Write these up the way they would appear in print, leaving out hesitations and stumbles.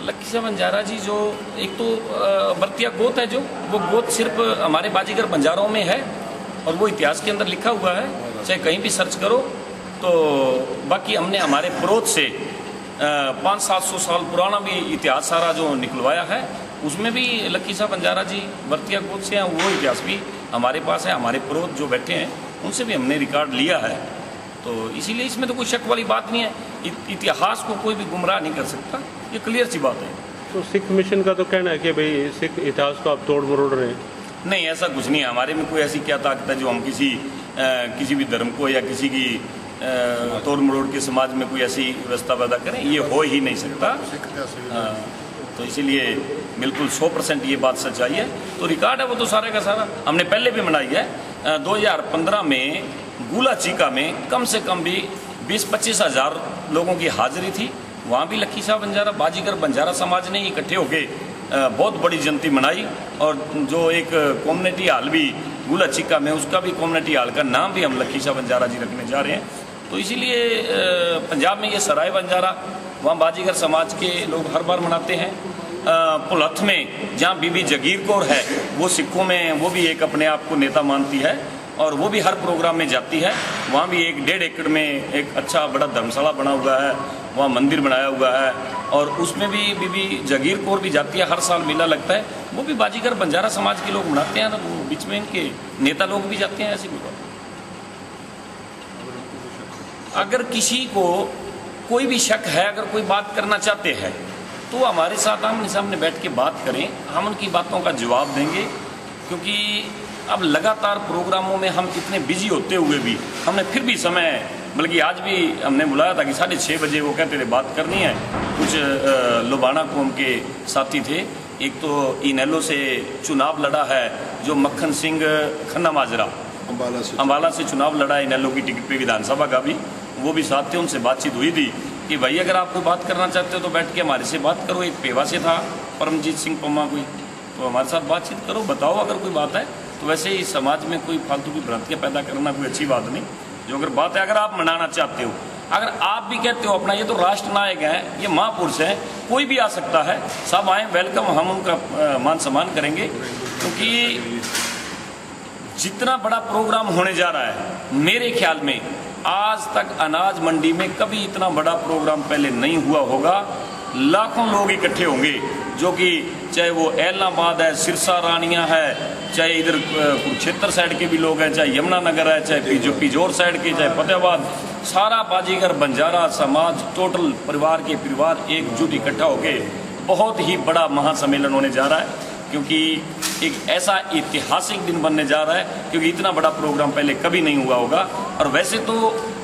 लखीसा बंजारा जी जो एक तो बर्तिया गोत है, जो वो गोत सिर्फ हमारे बाजीगर बंजारों में है और वो इतिहास के अंदर लिखा हुआ है, चाहे कहीं भी सर्च करो। तो बाकी हमने हमारे प्रोत से 500-700 साल पुराना भी इतिहास सारा जो निकलवाया है, उसमें भी लखीसा बंजारा जी बर्तिया गोत से हैं। वो इतिहास भी हमारे पास है, हमारे प्रोत जो बैठे हैं उनसे भी हमने रिकॉर्ड लिया है। तो इसीलिए इसमें तो कोई शक वाली बात नहीं है। इतिहास को कोई भी गुमराह नहीं कर सकता, ये क्लियर सी बात है। तो सिख मिशन का तो कहना है कि भाई सिख इतिहास को आप तोड़ मरोड़ रहे हैं। नहीं, ऐसा कुछ नहीं है। हमारे में कोई ऐसी क्या ताकत है जो हम किसी भी धर्म को या किसी की तोड़ मरोड़ के समाज में कोई ऐसी व्यवस्था पैदा करें, ये हो ही नहीं सकता। तो इसीलिए बिल्कुल 100% ये बात सच्चाई है। तो रिकॉर्ड है वो तो सारे का सारा हमने पहले भी बनाई है। 2015 में गुला चीका में कम से कम भी 20-25 हज़ार लोगों की हाजिरी थी। वहाँ भी लखीसा बंजारा बाजीगर बंजारा समाज ने इकट्ठे होकर बहुत बड़ी जयंती मनाई। और जो एक कम्युनिटी हॉल भी गुला चीका में, उसका भी कम्युनिटी हॉल का नाम भी हम लखीसा बंजारा जी रखने जा रहे हैं। तो इसीलिए पंजाब में ये सराय बंजारा, वहाँ बाजीगर समाज के लोग हर बार मनाते हैं। पुलथ में जहाँ बीबी जगीर कौर है, वो सिखों में वो भी एक अपने आप को नेता मानती है और वो भी हर प्रोग्राम में जाती है। वहाँ भी 1-1.5 एकड़ में एक अच्छा बड़ा धर्मशाला बना हुआ है, वहाँ मंदिर बनाया हुआ है और उसमें भी बीबी जगीर कौर भी जाती है। हर साल मेला लगता है, वो भी बाजीगर बंजारा समाज के लोग मनाते हैं। वो बीच में इनके नेता लोग भी जाते हैं। ऐसी कोई बात, अगर किसी को कोई भी शक है, अगर कोई बात करना चाहते हैं तो हमारे साथ आमने सामने बैठ के बात करें, हम उनकी बातों का जवाब देंगे। क्योंकि अब लगातार प्रोग्रामों में हम इतने बिजी होते हुए भी हमने फिर भी समय, बल्कि आज भी हमने बुलाया था कि 6:30 बजे वो कहते थे बात करनी है। कुछ लोबाना कौम के साथी थे। एक तो इनेलो से चुनाव लड़ा है जो मक्खन सिंह खन्ना माजरा, अम्बाला से चुनाव लड़ा है इनेलो की टिकट पे विधानसभा का भी, वो भी साथ थे। उनसे बातचीत हुई थी कि भाई अगर आप कोई बात करना चाहते हो तो बैठ के हमारे से बात करो। एक पेवा से था परमजीत सिंह पम्मा कोई, तो हमारे साथ बातचीत करो, बताओ अगर कोई बात है। तो वैसे ही समाज में कोई फालतू की भ्रांतियाँ पैदा करना कोई अच्छी बात नहीं। जो अगर बात है, अगर आप मनाना चाहते हो, अगर आप भी कहते हो अपना, ये तो राष्ट्र नायक हैं, ये महापुरुष हैं, कोई भी आ सकता है, सब आए, वेलकम, हम उनका मान सम्मान करेंगे। क्योंकि जितना बड़ा प्रोग्राम होने जा रहा है, मेरे ख्याल में आज तक अनाज मंडी में कभी इतना बड़ा प्रोग्राम पहले नहीं हुआ होगा। लाखों लोग इकट्ठे होंगे, जो कि चाहे वो एलनाबाद है, सिरसा रानियाँ है, चाहे इधर कुरुक्षेत्र साइड के भी लोग हैं, चाहे यमुनानगर है, चाहे पिजोर साइड के, चाहे फतेहाबाद, सारा बाजीगर बंजारा समाज टोटल परिवार के परिवार एकजुट इकट्ठा होके बहुत ही बड़ा महासम्मेलन होने जा रहा है। क्योंकि एक ऐसा ऐतिहासिक दिन बनने जा रहा है, क्योंकि इतना बड़ा प्रोग्राम पहले कभी नहीं हुआ होगा। और वैसे तो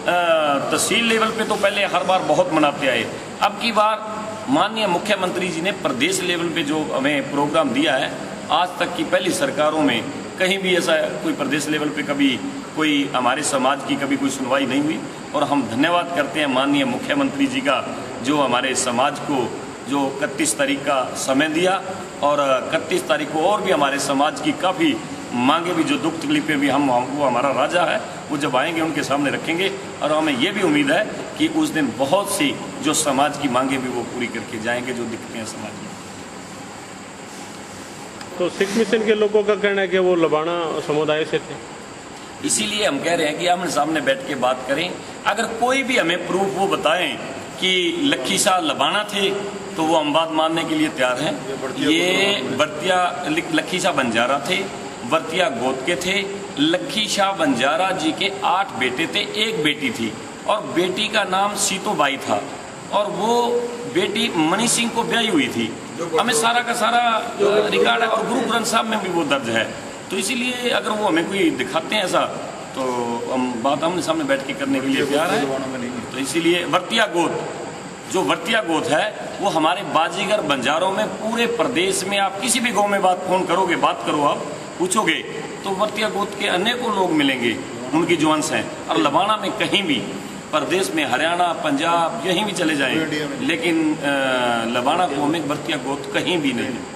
तहसील लेवल पे तो पहले हर बार बहुत मनाते आए। अब की बार माननीय मुख्यमंत्री जी ने प्रदेश लेवल पे जो हमें प्रोग्राम दिया है, आज तक की पहली सरकारों में कहीं भी ऐसा कोई प्रदेश लेवल पे कभी कोई हमारे समाज की कभी कोई सुनवाई नहीं हुई। और हम धन्यवाद करते हैं माननीय मुख्यमंत्री जी का, जो हमारे समाज को जो 31 तारीख का समय दिया। और 31 तारीख को और भी हमारे समाज की काफ़ी मांगे भी, जो दुख तकलीफें भी वो हमारा राजा है, वो जब आएंगे उनके सामने रखेंगे। और हमें ये भी उम्मीद है कि उस दिन बहुत सी जो समाज की मांगे भी वो पूरी करके जाएंगे, जो दिखते हैं समाज में। तो सिख मिशन के लोगों का कहना है कि वो लबाना समुदाय से थे, इसीलिए हम कह रहे हैं कि आमने सामने बैठ के बात करें। अगर कोई भी हमें प्रूफ वो बताएं कि लखीसा लबाना थे, तो वो हम बात मानने के लिए तैयार हैं। ये बर्तिया लखीसा बंजारा थे, बर्तिया गोत के थे। लखीसा बंजारा जी के 8 बेटे थे, 1 बेटी थी, और बेटी का नाम सीतोबाई था, और वो बेटी मणि सिंह को ब्याही हुई थी। हमें सारा का सारा रिकॉर्ड है और गुरु ग्रंथ साहब में भी वो दर्ज है। तो इसीलिए अगर वो हमें कोई दिखाते हैं ऐसा, तो हम बात आमने सामने बैठ के करने के लिए तैयार हैं। तो इसीलिए वर्तिया गोत, जो वर्तिया गोत है, वो हमारे बाजीगर बंजारों में पूरे प्रदेश में, आप किसी भी गांव में फोन करोगे, बात करो, आप पूछोगे तो वर्तिया गोत के अनेकों लोग मिलेंगे, उनकी जो अंश हैं। और लबाना में कहीं भी प्रदेश में, हरियाणा, पंजाब, यहीं भी चले जाएं, लेकिन लबाना कौम में वर्तिया गोत कहीं भी नहीं है।